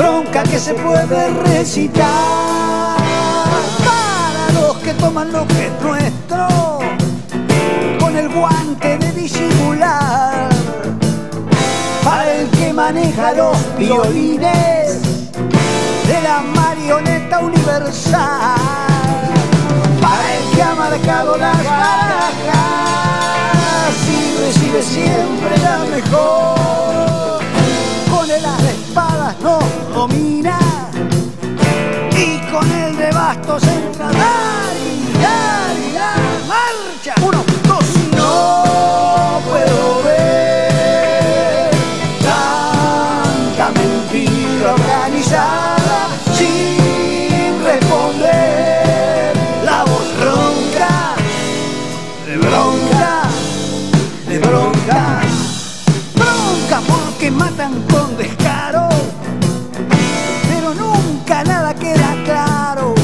bronca que se puede recitar. Para los que toman lo que es nuestro con el guante de disimular. Para el que maneja los violines de la marioneta universal. Para el que ha marcado las barajas y recibe siempre la mejor. Con el as de espadas nos domina y con el de bastos entra. Marcha. 1, 2. No puedo ver tanta mentira organizada sin responder. La voz ronca, de bronca, de bronca. Bronca porque matan con descaro, pero nunca nada queda claro.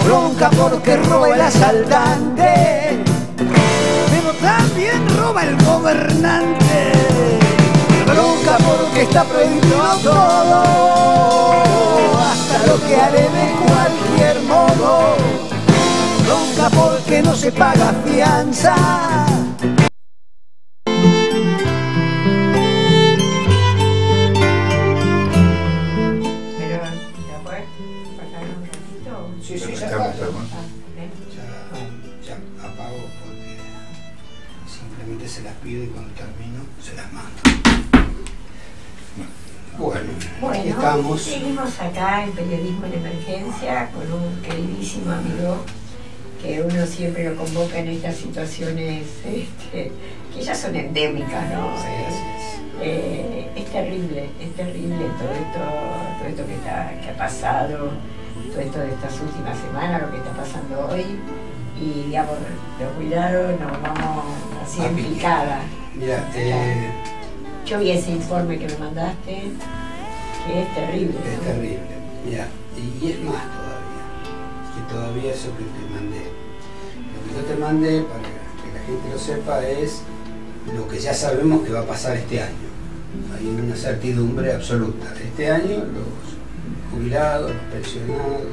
Bronca porque roba el asaltante, pero también roba el gobernante. Bronca porque está prohibido todo, hasta lo que haré de cualquier modo. Bronca porque no se paga fianza. Sí, sí, ya está. Ya apago porque simplemente se las pido y cuando termino se las mando. Bueno, aquí estamos. Seguimos acá en Periodismo en Emergencia con un queridísimo amigo que uno siempre lo convoca en estas situaciones que ya son endémicas, ¿no? Sí, así es. Es terrible todo esto que ha pasado, todo esto de estas últimas semanas, lo que está pasando hoy, y digamos, los cuidados nos vamos así en picada. Mira, yo vi ese informe que me mandaste, que es terrible. Es ¿no? terrible, mira, y es más todavía eso que te mandé. Lo que yo te mandé, para que la gente lo sepa, es lo que ya sabemos que va a pasar este año. Hay una certidumbre absoluta. Este año los jubilados, los pensionados,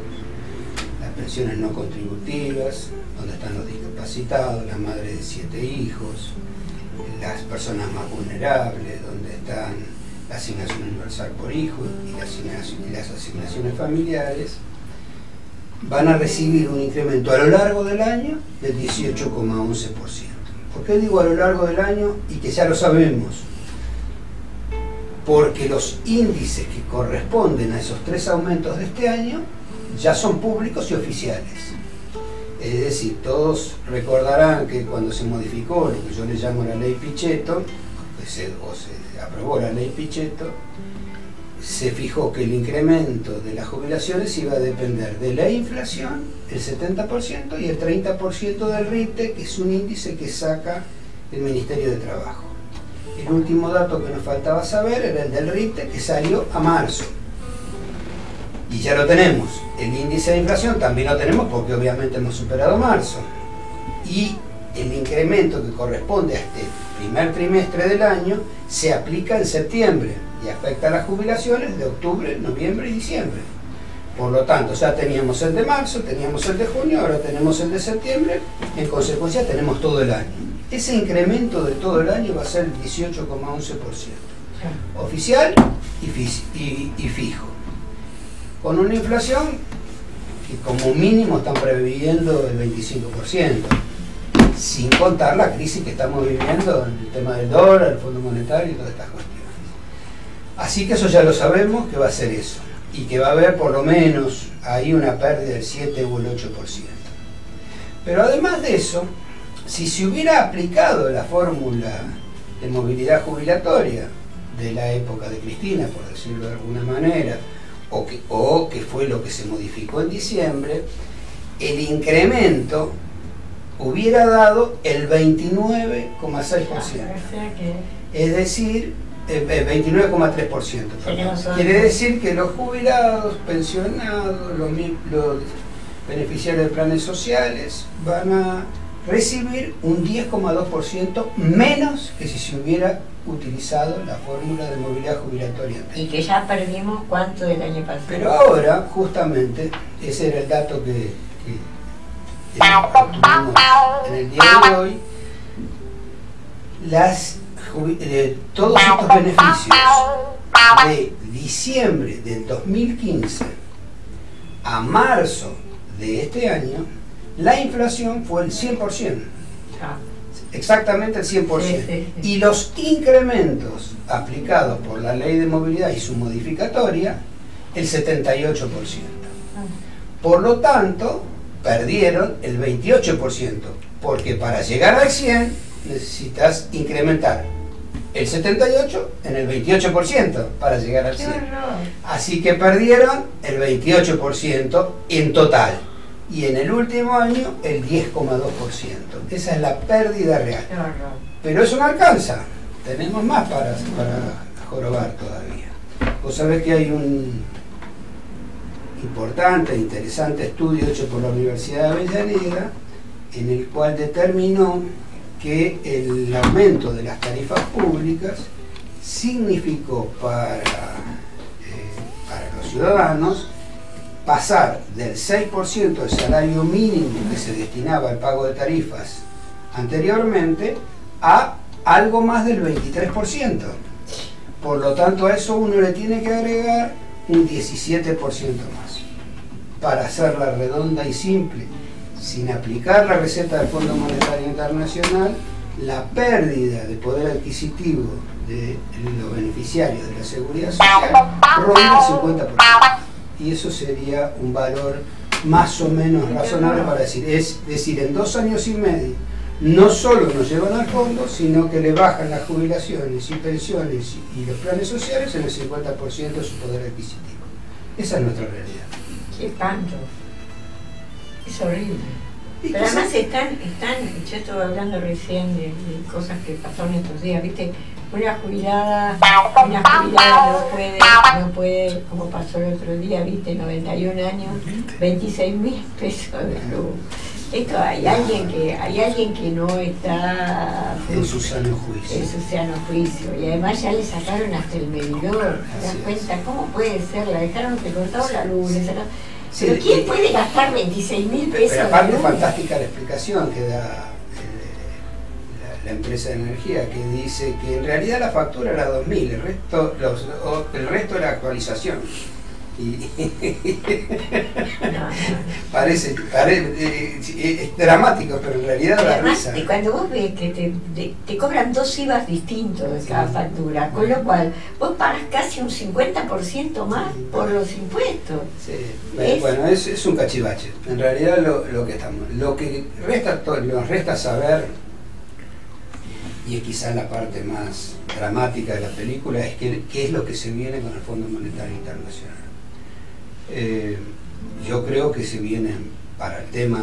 las pensiones no contributivas, donde están los discapacitados, las madres de 7 hijos, las personas más vulnerables, donde están la asignación universal por hijo y las asignaciones familiares, van a recibir un incremento a lo largo del año del 18,11%. ¿Por qué digo a lo largo del año y que ya lo sabemos? Porque los índices que corresponden a esos 3 aumentos de este año ya son públicos y oficiales. Es decir, todos recordarán que cuando se modificó lo que yo le llamo la ley Pichetto, se aprobó la ley Pichetto, se fijó que el incremento de las jubilaciones iba a depender de la inflación, el 70%, y el 30% del RIPTE, que es un índice que saca el Ministerio de Trabajo. El último dato que nos faltaba saber era el del RIPTE, que salió a marzo. Y ya lo tenemos. El índice de inflación también lo tenemos porque obviamente hemos superado marzo. Y el incremento que corresponde a este primer trimestre del año se aplica en septiembre y afecta a las jubilaciones de octubre, noviembre y diciembre. Por lo tanto, ya teníamos el de marzo, teníamos el de junio, ahora tenemos el de septiembre, en consecuencia tenemos todo el año. Ese incremento de todo el año va a ser el 18,11%, oficial y fijo, con una inflación que como mínimo están previendo el 25%, sin contar la crisis que estamos viviendo en el tema del dólar, el Fondo Monetario y todas estas cuestiones. Así que eso ya lo sabemos, que va a ser eso, y que va a haber por lo menos ahí una pérdida del 7 o el 8%. Pero además de eso, si se hubiera aplicado la fórmula de movilidad jubilatoria de la época de Cristina, por decirlo de alguna manera, o que fue lo que se modificó en diciembre, el incremento hubiera dado el 29,6%. Es decir, el 29,3%. Quiere decir que los jubilados, pensionados, los beneficiarios de planes sociales van a recibir un 10,2% menos que si se hubiera utilizado la fórmula de movilidad jubilatoria. Y que ya perdimos cuánto del año pasado. Pero ahora, justamente, ese era el dato que tuvimos en el día de hoy, todos estos beneficios de diciembre del 2015 a marzo de este año, la inflación fue el 100%. Exactamente el 100%. Sí. Y los incrementos aplicados por la ley de movilidad y su modificatoria, el 78%. Por lo tanto, perdieron el 28%, porque para llegar al 100 necesitas incrementar el 78 en el 28% para llegar al 100. Así que perdieron el 28% en total. Y en el último año el 10,2%. Esa es la pérdida real. Pero eso no alcanza. Tenemos más para jorobar todavía. Vos sabés que hay un importante, interesante estudio hecho por la Universidad de Avellaneda, en el cual determinó que el aumento de las tarifas públicas significó para los ciudadanos pasar del 6% del salario mínimo que se destinaba al pago de tarifas anteriormente a algo más del 23%. Por lo tanto, a eso uno le tiene que agregar un 17% más. Para hacerla redonda y simple, sin aplicar la receta del Fondo Monetario Internacional, la pérdida de poder adquisitivo de los beneficiarios de la Seguridad Social ronda el 50%. Y eso sería un valor más o menos razonable para decir. Es decir, en 2 años y medio, no solo nos llevan al fondo, sino que le bajan las jubilaciones y pensiones y los planes sociales en el 50% de su poder adquisitivo. Esa es nuestra realidad. Qué espanto. Es horrible. Pero además yo estuve hablando recién de cosas que pasaron estos días, ¿viste? Una jubilada no puede, como pasó el otro día, ¿viste? 91 años, 26.000 pesos de luz. Esto hay alguien que no está en su sano juicio. En su sano juicio. Y además ya le sacaron hasta el medidor. ¿Te das cuenta? ¿Cómo puede ser? La dejaron que cortaron la luz, le sacaron... Sí, ¿Pero quién puede gastar 26.000 pesos? Pero aparte, fantástica la explicación que da la empresa de energía, que dice que en realidad la factura era 2.000, el resto era actualización. Y parece es dramático, pero en realidad da risa. Y cuando vos ves que te cobran 2 IVAs distintos de cada factura, con lo cual vos pagas casi un 50% más por los impuestos. Sí. Bueno, es un cachivache. En realidad lo que nos resta saber, y es quizás la parte más dramática de la película, es qué es lo que se viene con el Fondo Monetario Internacional. Yo creo que se vienen, para el tema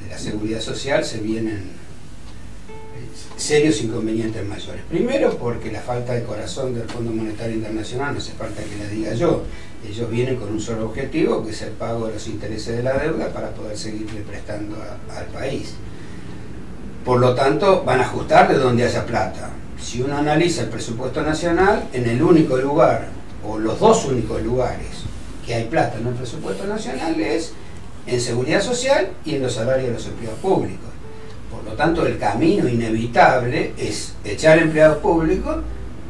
de la seguridad social, se vienen serios inconvenientes mayores. Primero, porque la falta de corazón del Fondo Monetario Internacional, no hace falta que la diga yo, ellos vienen con un solo objetivo, que es el pago de los intereses de la deuda para poder seguirle prestando al país. Por lo tanto, van a ajustar de donde haya plata. Si uno analiza el presupuesto nacional, en el único lugar, o los 2 únicos lugares que hay plata en el presupuesto nacional es en seguridad social y en los salarios de los empleados públicos. Por lo tanto, el camino inevitable es echar empleados públicos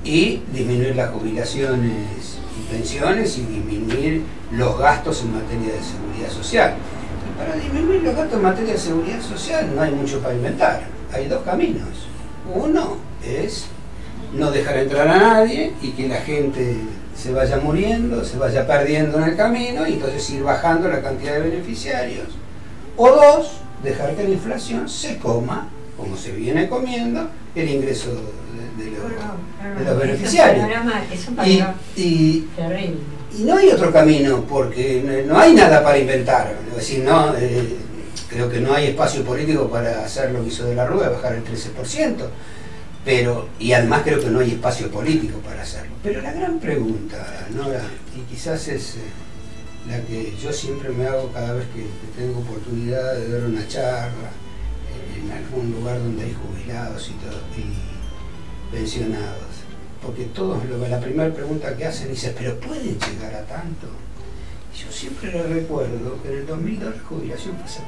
y disminuir las jubilaciones y pensiones y disminuir los gastos en materia de seguridad social. Y para disminuir los gastos en materia de seguridad social no hay mucho para inventar. Hay 2 caminos. Uno es no dejar entrar a nadie y que la gente se vaya muriendo, se vaya perdiendo en el camino y entonces ir bajando la cantidad de beneficiarios. O 2, dejar que la inflación se coma, como se viene comiendo, el ingreso de los beneficiarios. Y no hay otro camino, porque no hay nada para inventar. Es decir, creo que no hay espacio político para hacer lo que hizo De la Rúa, bajar el 13%. Y además creo que no hay espacio político para hacerlo. Pero la gran pregunta, Nora, y quizás es la que yo siempre me hago cada vez que tengo oportunidad de dar una charla en algún lugar donde hay jubilados y pensionados. porque todos, la primera pregunta que hacen dice, ¿pero pueden llegar a tanto? Y yo siempre les recuerdo que en el 2002 la jubilación fue $75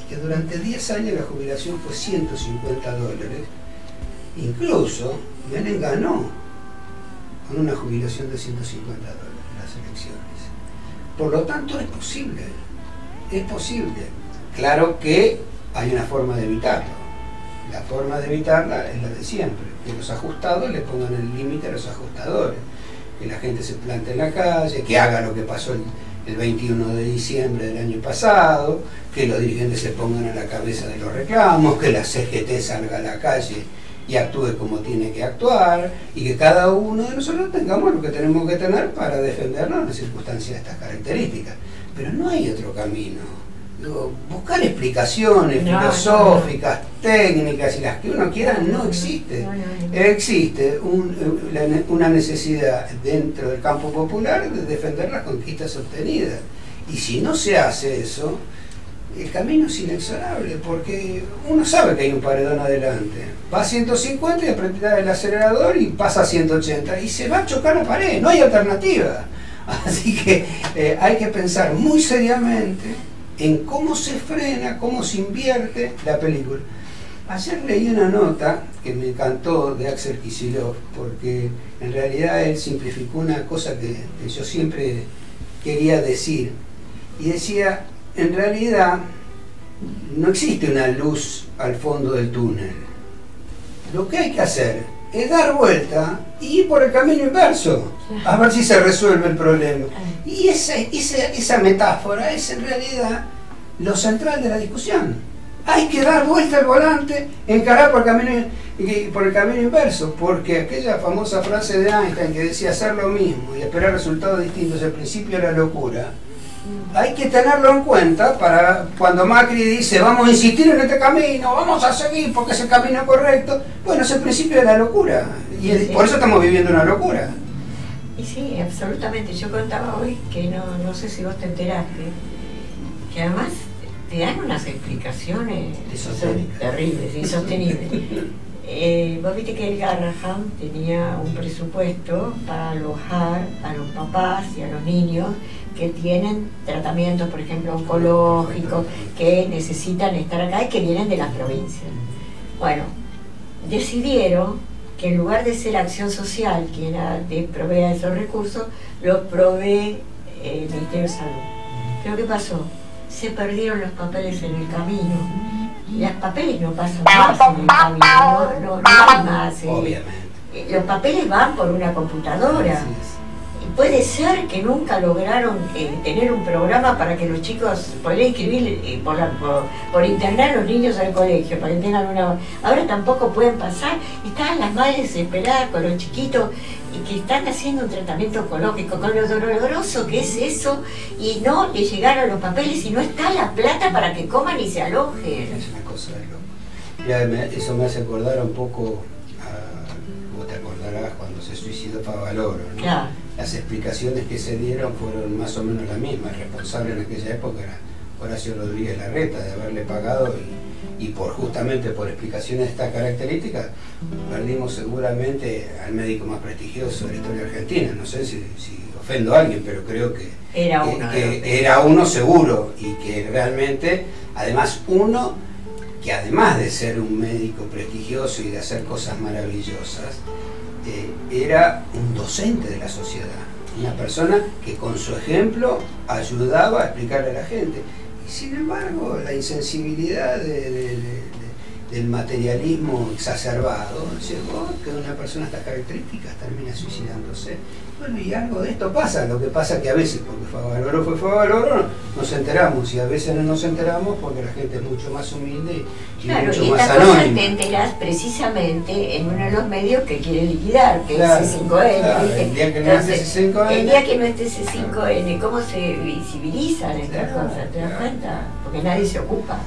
y que durante 10 años la jubilación fue $150. Incluso Menem ganó con una jubilación de $150 en las elecciones. Por lo tanto, es posible. Es posible. Claro que hay una forma de evitarlo. La forma de evitarla es la de siempre. Que los ajustados le pongan el límite a los ajustadores. Que la gente se plante en la calle, que haga lo que pasó el 21 de diciembre del año pasado, que los dirigentes se pongan a la cabeza de los reclamos, que la CGT salga a la calle y actúe como tiene que actuar, y que cada uno de nosotros tengamos lo que tenemos que tener para defendernos en circunstancias de estas características. Pero no hay otro camino. Digo, buscar explicaciones filosóficas, técnicas y las que uno quiera no existe. Existe una necesidad dentro del campo popular de defender las conquistas obtenidas. Y si no se hace eso, el camino es inexorable, porque uno sabe que hay un paredón adelante. Va a 150 y aprieta el acelerador y pasa a 180 y se va a chocar la pared, no hay alternativa. Así que hay que pensar muy seriamente en cómo se frena, cómo se invierte la película. Ayer leí una nota que me encantó de Axel Kicillof, porque en realidad él simplificó una cosa que yo siempre quería decir, y decía, en realidad no existe una luz al fondo del túnel. Lo que hay que hacer es dar vuelta y ir por el camino inverso, a ver si se resuelve el problema. Y esa metáfora es en realidad lo central de la discusión. Hay que dar vuelta al volante, encarar por el camino inverso, porque aquella famosa frase de Einstein que decía hacer lo mismo y esperar resultados distintos, el principio de la locura, hay que tenerlo en cuenta para cuando Macri dice vamos a insistir en este camino, vamos a seguir porque es el camino correcto. Bueno, es el principio de la locura y por eso estamos viviendo una llocura. Y sí, absolutamente. Yo contaba hoy que no sé si vos te enteraste, que además te dan unas explicaciones terribles, insostenibles. Vos viste que el Garrahan tenía un presupuesto para alojar a los papás y a los niños que tienen tratamientos, por ejemplo, oncológicos, que necesitan estar acá y que vienen de las provincias. Bueno, decidieron que en lugar de ser Acción Social, quien provea esos recursos, los provee el Ministerio de Salud. Pero ¿qué pasó? Se perdieron los papeles en el camino. Los papeles no pasan más en el camino, no hay más. Obviamente. Los papeles van por una computadora. Puede ser que nunca lograron tener un programa para que los chicos puedan inscribir por internet a los niños al colegio, para que tengan una... Ahora tampoco pueden pasar. Están las madres desesperadas con los chiquitos y que están haciendo un tratamiento oncológico, con lo doloroso que es eso, y no le llegaron los papeles y no está la plata para que coman y se alojen. Es una cosa de loco. Eso me hace acordar un poco, vos te acordarás cuando se suicidó Favaloro, ¿no? Claro. Las explicaciones que se dieron fueron más o menos las mismas. El responsable en aquella época era Horacio Rodríguez Larreta, de haberle pagado y justamente por explicaciones de estas características perdimos seguramente al médico más prestigioso de la historia argentina. No sé si ofendo a alguien, pero creo que era uno seguro, y que realmente, además uno que además de ser un médico prestigioso y de hacer cosas maravillosas, era un docente de la sociedad, una persona que con su ejemplo ayudaba a explicarle a la gente. Y sin embargo, la insensibilidad del materialismo exacerbado llegó a que una persona de estas características termina suicidándose. Bueno, y algo de esto pasa. Lo que pasa que a veces, porque Favaloro fue Favaloro, nos enteramos, y a veces no nos enteramos porque la gente es mucho más humilde y mucho más anónima. Claro, y te enterás precisamente en uno de los medios que quiere liquidar, que es C5N. Claro, el día que no esté C5N. El día que no esté C5N, ¿cómo se visibilizan estas cosas? ¿Te das cuenta? Porque nadie se ocupa.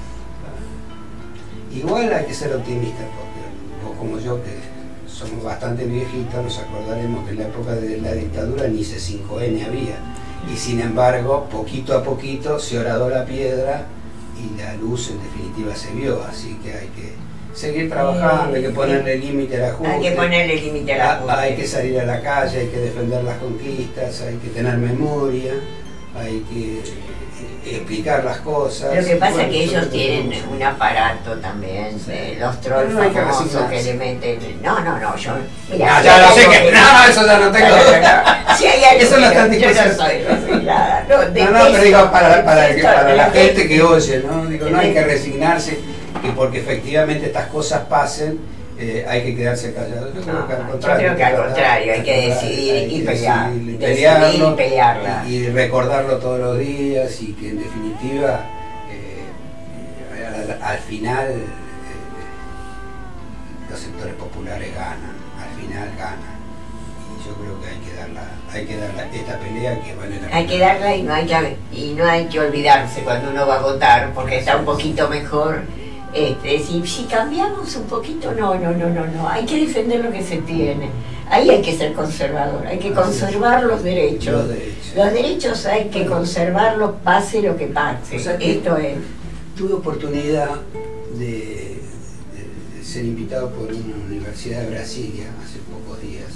Igual hay que ser optimista, porque vos como yo, que somos bastante viejitos, nos acordaremos que en la época de la dictadura ni C5N había, y sin embargo, poquito a poquito se horadó la piedra y la luz en definitiva se vio, así que hay que seguir trabajando, hay que ponerle límite al ajuste. Hay que ponerle límite al ajuste. Hay que salir a la calle, hay que defender las conquistas, hay que tener memoria, hay que explicar las cosas. Lo que pasa bueno, es que ellos tienen un aparato también, de los trolls no hay que famosos que resignarse. le meten. No, yo. Ah, ya lo sé que. No, eso ya no tengo. Si hay algo Eso no está en yo no discusión. soy resignada. No, Pero digo, para la detesto gente que oye, ¿no? Digo, no hay que resignarse, que porque efectivamente estas cosas pasen, hay que quedarse callado. Yo creo que al contrario. Hay que decidir y pelear. Pelearlo y pelearla. y recordarlo todos los días y que en definitiva, al final, los sectores populares ganan, al final ganan. Y yo creo que hay que darla esta pelea que vale la pena. Hay que darla y no hay que olvidarse cuando uno va a votar, porque está un poquito mejor. Si cambiamos un poquito, no, hay que defender lo que se tiene. Ahí hay que ser conservador, hay que conservar los derechos. Los derechos hay que conservarlos, pase lo que pase. O sea que esto es. tuve oportunidad de ser invitado por una universidad de Brasilia hace pocos días.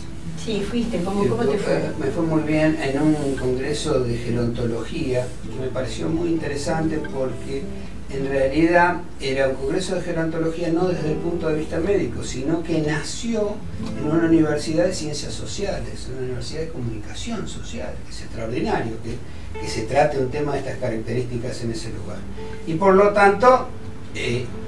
Sí, fuiste, ¿cómo te fue? Me fue muy bien en un congreso de gerontología que me pareció muy interesante porque en realidad era un congreso de gerontología no desde el punto de vista médico, sino que nació en una universidad de ciencias sociales, una universidad de comunicación social, que es extraordinario que se trate un tema de estas características en ese lugar. Y por lo tanto,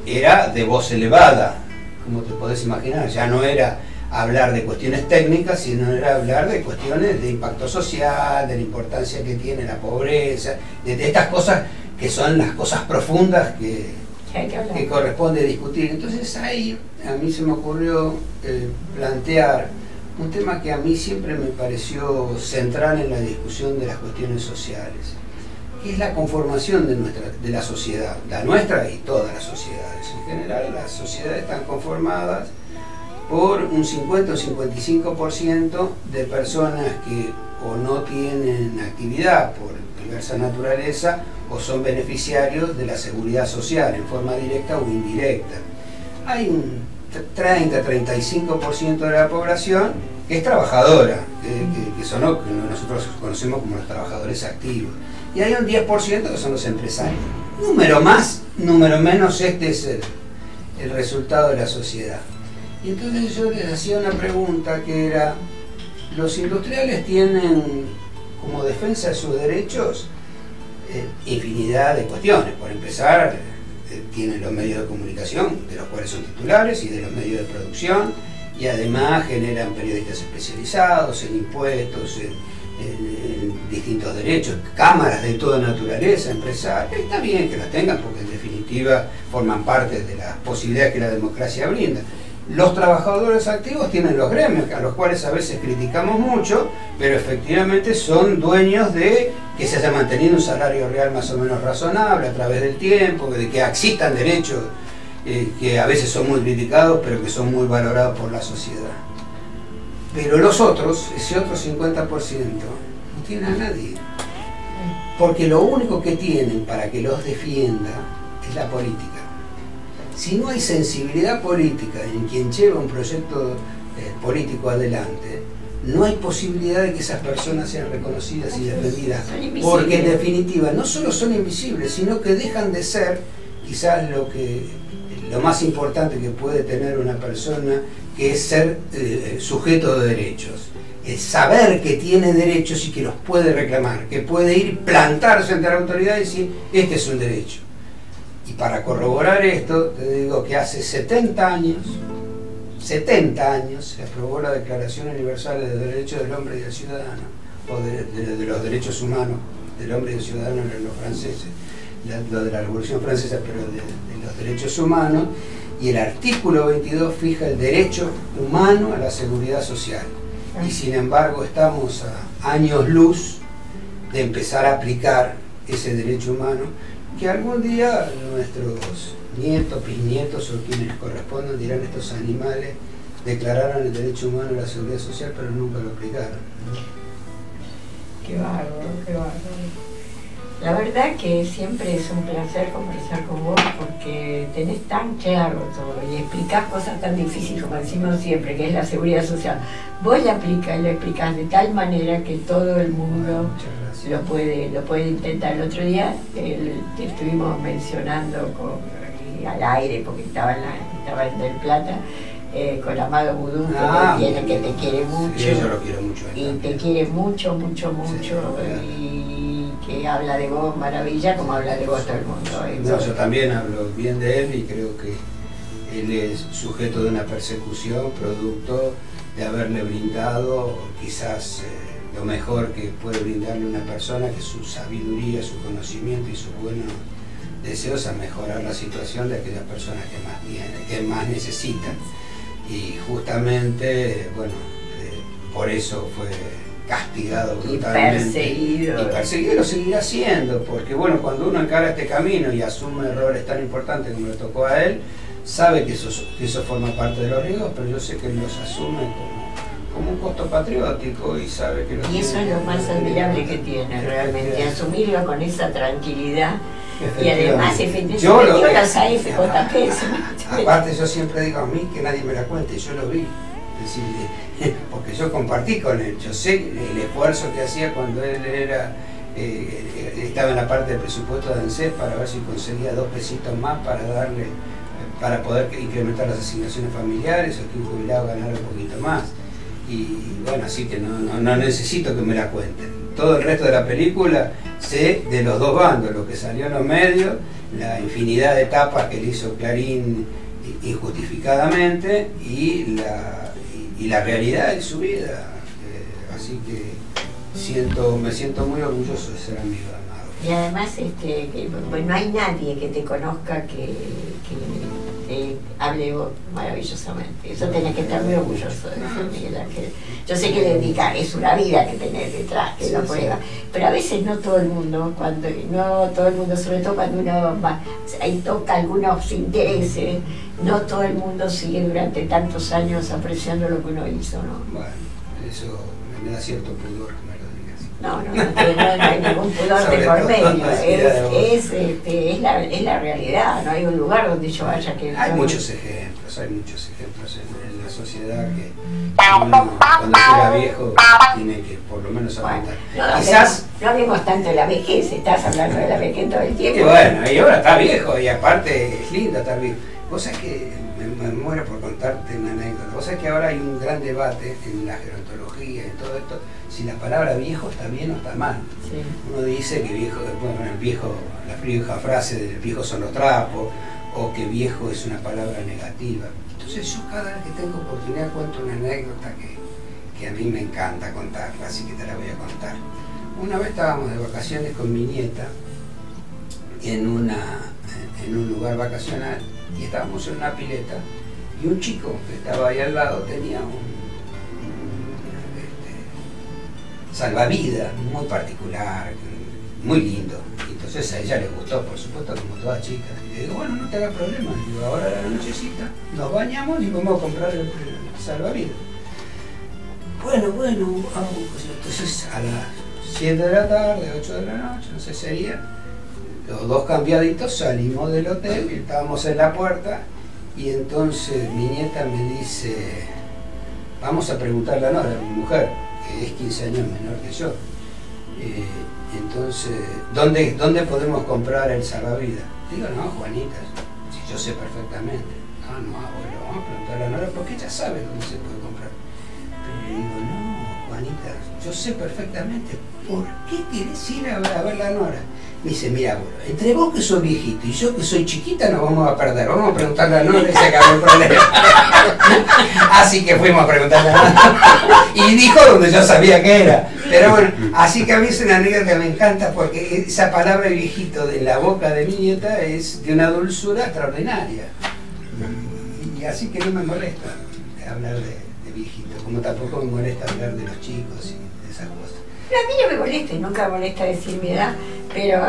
era de voz elevada, como te podés imaginar, ya no era hablar de cuestiones técnicas, sino era hablar de cuestiones de impacto social, de la importancia que tiene la pobreza, de estas cosas que son las cosas profundas que corresponde discutir. Entonces ahí a mí se me ocurrió plantear un tema que a mí siempre me pareció central en la discusión de las cuestiones sociales, que es la conformación de la sociedad, la nuestra y todas las sociedades. En general las sociedades están conformadas por un 50 o 55% de personas que o no tienen actividad por diversa naturaleza o son beneficiarios de la seguridad social en forma directa o indirecta. Hay un 30-35% de la población que es trabajadora, que son lo que nosotros conocemos como los trabajadores activos. Y hay un 10% que son los empresarios. Número más, número menos, este es el resultado de la sociedad. Y entonces yo les hacía una pregunta que era, ¿los industriales tienen como defensa de sus derechos infinidad de cuestiones? Por empezar, tienen los medios de comunicación, de los cuales son titulares, y de los medios de producción, y además generan periodistas especializados en impuestos, en distintos derechos, cámaras de toda naturaleza, empresarios. Está bien que las tengan porque en definitiva forman parte de las posibilidades que la democracia brinda. Los trabajadores activos tienen los gremios, a los cuales a veces criticamos mucho, pero efectivamente son dueños de que se haya mantenido un salario real más o menos razonable a través del tiempo, de que existan derechos que a veces son muy criticados, pero que son muy valorados por la sociedad. Pero los otros, ese otro 50%, no tienen a nadie. Porque lo único que tienen para que los defienda es la política. Si no hay sensibilidad política en quien lleva un proyecto político adelante, no hay posibilidad de que esas personas sean reconocidas y defendidas. Porque en definitiva no solo son invisibles, sino que dejan de ser quizás lo más importante que puede tener una persona, que es ser sujeto de derechos. Es saber que tiene derechos y que los puede reclamar, que puede ir plantarse ante la autoridad y decir, este es un derecho. Y para corroborar esto, te digo que hace 70 años se aprobó la Declaración Universal de los Derechos del Hombre y del Ciudadano, o de los derechos humanos del hombre y del ciudadano entre los franceses, lo de la Revolución Francesa, pero de los derechos humanos, y el artículo 22 fija el derecho humano a la seguridad social. Y sin embargo estamos a años luz de empezar a aplicar ese derecho humano, que algún día nuestros nietos, bisnietos o quienes correspondan dirán, estos animales declararon el derecho humano a la seguridad social, pero nunca lo aplicaron. Qué bárbaro, qué bárbaro. La verdad que siempre es un placer conversar con vos porque tenés tan claro todo y explicás cosas tan difíciles como decimos siempre, que es la seguridad social. Vos la explicás de tal manera que todo el mundo lo puede intentar. El otro día te estuvimos mencionando al aire porque estaba en Del Plata, con Amado Vudú, que te quiere mucho. Sí, yo lo quiero mucho. Y te quiere mucho, mucho, mucho. Sí. Y que habla de vos maravilla como habla de vos todo el mundo. No, yo también hablo bien de él y creo que él es sujeto de una persecución producto de haberle brindado quizás lo mejor que puede brindarle una persona, que es su sabiduría, su conocimiento y sus buenos deseos a mejorar la situación de aquellas personas que más necesitan. Y justamente, bueno, por eso fue castigado brutalmente. Y perseguido lo seguirá haciendo, porque bueno, cuando uno encara este camino y asume errores tan importantes como le tocó a él, sabe que eso forma parte de los riesgos, pero yo sé que él los asume como un costo patriótico y sabe que y eso es lo más admirable que tiene realmente, asumirlo con esa tranquilidad. Y además, efectivamente, aparte yo siempre digo a mí que nadie me la cuente, yo lo vi. Es decir, porque yo compartí con él, yo sé el esfuerzo que hacía cuando él estaba en la parte del presupuesto de ANSES para ver si conseguía 2 pesitos más para poder incrementar las asignaciones familiares o que un jubilado ganara un poquito más. Y bueno, así que no necesito que me la cuenten. Todo el resto de la película sé de los dos bandos, lo que salió en los medios, la infinidad de tapas que le hizo Clarín injustificadamente y la realidad de su vida. Así que me siento muy orgulloso de ser amigo de Amado. Y además no hay nadie que te conozca que hable vos maravillosamente. Eso tenés que estar muy orgulloso de eso, Miguel Ángel. Yo sé que dedicar es una vida que tenés detrás, que lo prueba, pero a veces no todo el mundo, sobre todo cuando uno va, ahí toca algunos intereses, no todo el mundo sigue durante tantos años apreciando lo que uno hizo, ¿no? Bueno, eso me da cierto pudor que me lo digas. No hay ningún pudor de por medio, es la realidad, no hay un lugar donde yo vaya que... Hay muchos ejemplos en la sociedad que uno, cuando sea viejo tiene que por lo menos aguantar. Quizás no hablemos tanto de la vejez, estás hablando de la vejez todo el tiempo. Y bueno, y ahora está viejo y aparte es lindo estar viejo. Vos sabés que me muero por contarte una anécdota. Vos sabés que ahora hay un gran debate en la gerontología y todo esto, si la palabra viejo está bien o está mal. Sí. Uno dice que viejo, bueno, el viejo, la vieja frase de viejos son los trapos, o que viejo es una palabra negativa. Entonces yo cada vez que tengo oportunidad cuento una anécdota que a mí me encanta contarla, así que te la voy a contar. Una vez estábamos de vacaciones con mi nieta en un lugar vacacional y estábamos en una pileta y un chico que estaba ahí al lado tenía un salvavidas muy particular, muy lindo. Entonces a ella le gustó, por supuesto, como toda chica. Y le digo, bueno, no te hagas problema. Digo, ahora a la nochecita nos bañamos y vamos a comprar el salvavidas. Bueno, entonces a las 7 de la tarde, 8 de la noche, no sé, sería, los dos cambiaditos salimos del hotel y estábamos en la puerta y entonces mi nieta me dice, vamos a preguntarle a Nora, mi mujer, que es 15 años menor que yo. Entonces, ¿dónde podemos comprar el salvavidas? Digo, no, Juanita, si yo sé perfectamente. No, abuelo, vamos a preguntarle a Nora porque ella sabe dónde se puede comprar. Pero digo, no, Juanita, yo sé perfectamente. ¿Por qué querés ir a ver la Nora? Me dice, mira, abuelo, entre vos que sos viejito y yo que soy chiquita nos vamos a perder. Vamos a preguntarle a Nora y se acabó el problema. Así que fuimos a preguntarle a Nora. Y dijo donde yo sabía que era. Pero bueno, así que a mí es una anécdota que me encanta porque esa palabra viejito de la boca de mi nieta es de una dulzura extraordinaria. Y así que no me molesta hablar de viejito, como tampoco me molesta hablar de los chicos y de esas cosas. Pero a mí no me molesta y nunca me molesta decir mi edad, Pero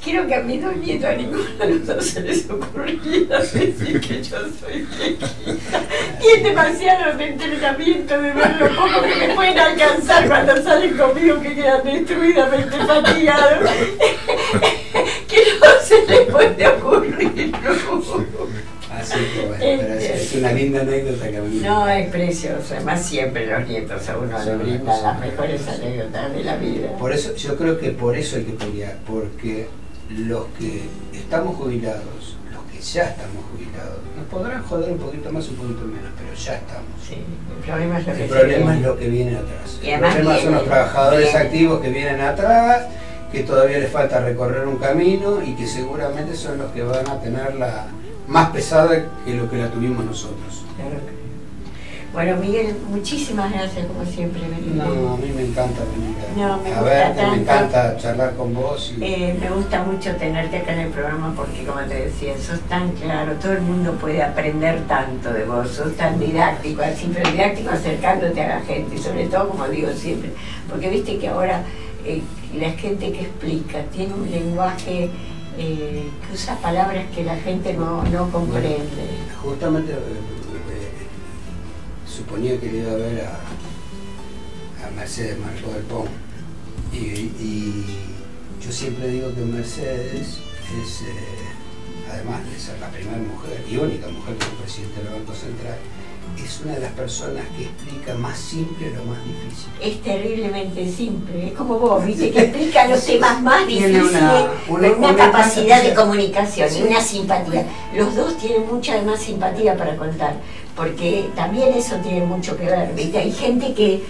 quiero que a mis dos nietos, a ninguno de los dos se les ocurriría decir que yo soy viejita. Tienen demasiado entrenamiento de ver lo poco que me pueden alcanzar cuando salen conmigo, que quedan destruidamente fatigados. Que no se les puede ocurrir. Así que bueno, pero es una linda anécdota que a mí. No, es precioso. Además, siempre los nietos a uno le brindan las mejores anécdotas de la vida. Por eso, yo creo que por eso hay que pelear, porque los que estamos jubilados, los que ya estamos jubilados, nos podrán joder un poquito más, un poquito menos, pero ya estamos. Sí, el problema es lo que El problema es lo que viene atrás. Y El además problema son los trabajadores viene. activos que vienen atrás, que todavía les falta recorrer un camino y que seguramente son los que van a tener la más pesada que lo que la tuvimos nosotros. Claro que- Bueno, Miguel, muchísimas gracias como siempre. No, a mí me encanta venir No, me a gusta verte, tanto. me encanta charlar con vos. Y... Me gusta mucho tenerte acá en el programa porque, como te decía, sos tan claro, todo el mundo puede aprender tanto de vos, sos tan didáctico, así, pero didáctico acercándote a la gente, y sobre todo, como digo siempre, porque viste que ahora la gente que explica tiene un lenguaje que usa palabras que la gente no comprende. Justamente suponía que le iba a ver a Mercedes Marcó del Pon y yo siempre digo que Mercedes es, además de ser la primera mujer y única mujer que es presidente del Banco Central, es una de las personas que explica más simple lo más difícil. Es terriblemente simple, es como vos, viste, que explica los temas más Tiene difíciles con una capacidad de comunicación y una simpatía. Los dos tienen mucha más simpatía para contar, porque también eso tiene mucho que ver, viste, hay gente que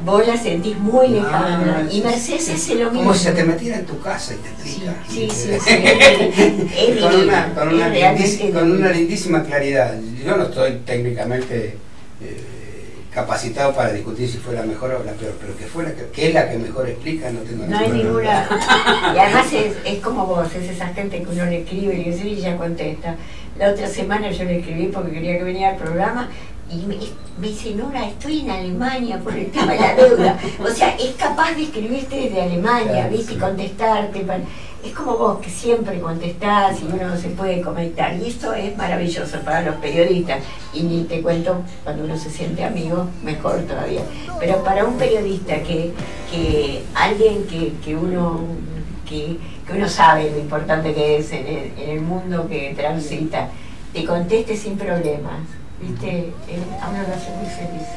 vos la sentís muy lejana y Mercedes es lo mismo. Como si te metiera en tu casa y te explica. Sí, es con una lindísima claridad. Yo no estoy técnicamente capacitado para discutir si fue la mejor o la peor, pero que es la que mejor explica, no tengo No hay ninguna. Y además es como vos, es esa gente que uno le escribe y ella contesta. La otra semana yo le escribí porque quería que viniera al programa y me dice, Nora, estoy en Alemania por el tema de la deuda. O sea, es capaz de escribirte desde Alemania, Claro, ¿viste? Y sí. contestarte. Es como vos, que siempre contestás y uno se puede conectar. Y esto es maravilloso para los periodistas. Y ni te cuento, cuando uno se siente amigo, mejor todavía. Pero para un periodista que alguien que uno sabe lo importante que es en el mundo que transita, te conteste sin problemas, ¿viste? A uno lo hace muy feliz.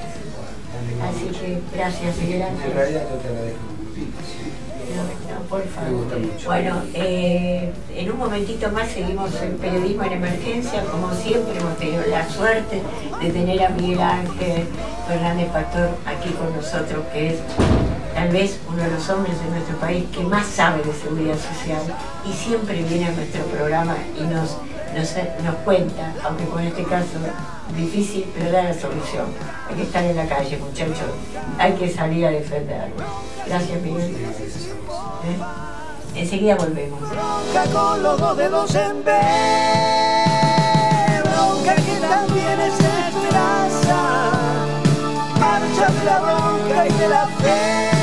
Así que gracias, Miguel Ángel. En realidad yo te agradezco muchísimo. No, por Me favor. gusta mucho. Bueno, en un momentito más seguimos en Periodismo en Emergencia. Como siempre hemos tenido la suerte de tener a Miguel Ángel Fernández Pastor aquí con nosotros, que es tal vez uno de los hombres de nuestro país que más sabe de seguridad social y siempre viene a nuestro programa y nos cuenta, aunque con este caso difícil, pero da la solución. Hay que estar en la calle, muchachos, hay que salir a defenderlo. Gracias, Miguel. Enseguida volvemos. Bronca con los dos dedos en B, bronca que también es esperanza, marcha de la bronca y de la fe.